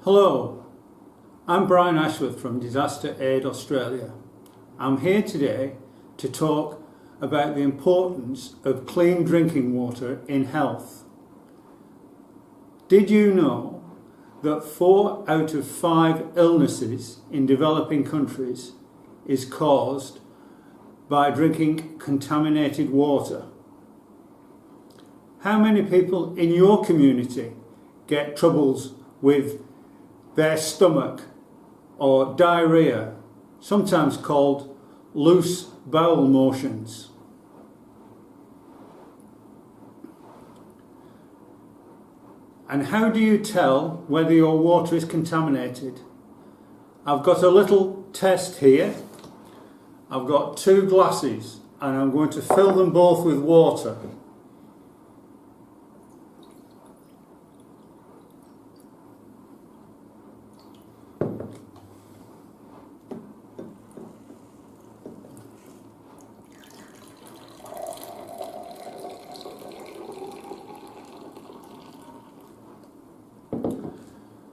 Hello, I'm Brian Ashworth from Disaster Aid Australia. I'm here today to talk about the importance of clean drinking water in health. Did you know that 4 out of 5 illnesses in developing countries is caused by drinking contaminated water? How many people in your community get troubles with their stomach or diarrhea, sometimes called loose bowel motions? And how do you tell whether your water is contaminated? I've got a little test here. I've got 2 glasses and I'm going to fill them both with water.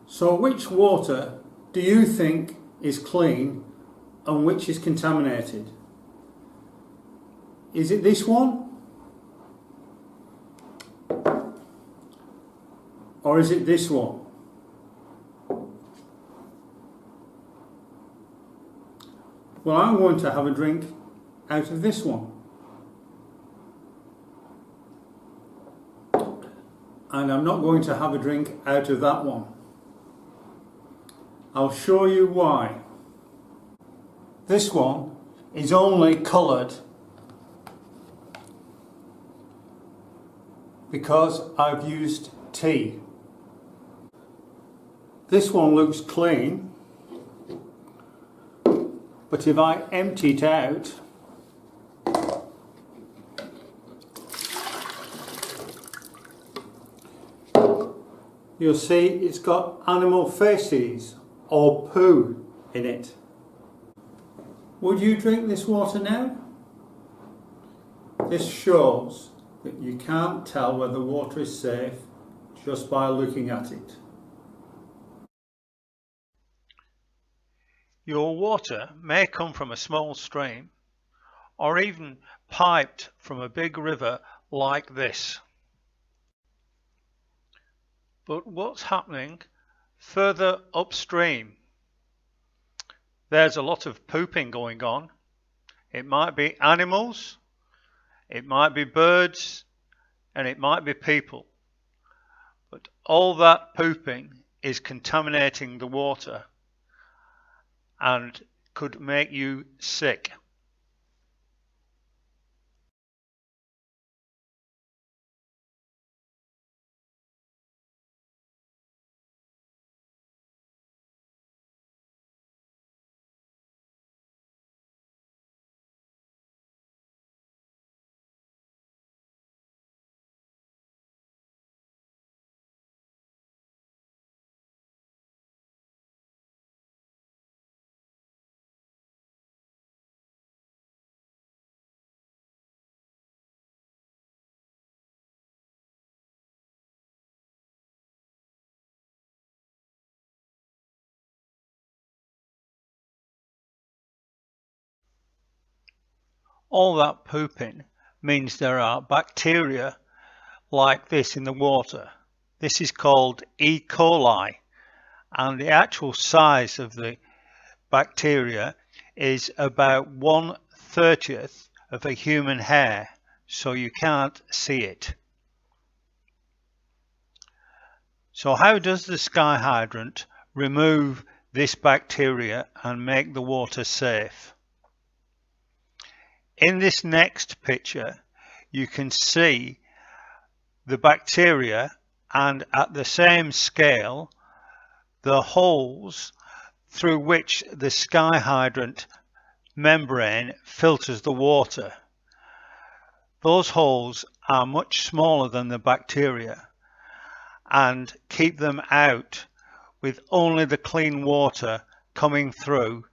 So which water do you think is clean and which is contaminated? Is it this one? Or is it this one? Well, I'm going to have a drink out of this one. And I'm not going to have a drink out of that one. I'll show you why. This one is only coloured because I've used tea. This one looks clean, but if I empty it out, you'll see it's got animal faeces or poo in it. Would you drink this water now? This shows that you can't tell whether water is safe just by looking at it. Your water may come from a small stream or even piped from a big river like this. But what's happening further upstream? There's a lot of pooping going on. It might be animals, it might be birds, and it might be people. But all that pooping is contaminating the water and could make you sick. All that pooping means there are bacteria like this in the water. This is called E. coli, and the actual size of the bacteria is about 1/30th of a human hair, so you can't see it. So how does the sky hydrant remove this bacteria and make the water safe? In this next picture, you can see the bacteria and at the same scale, the holes through which the sky hydrant membrane filters the water. Those holes are much smaller than the bacteria and keep them out, with only the clean water coming through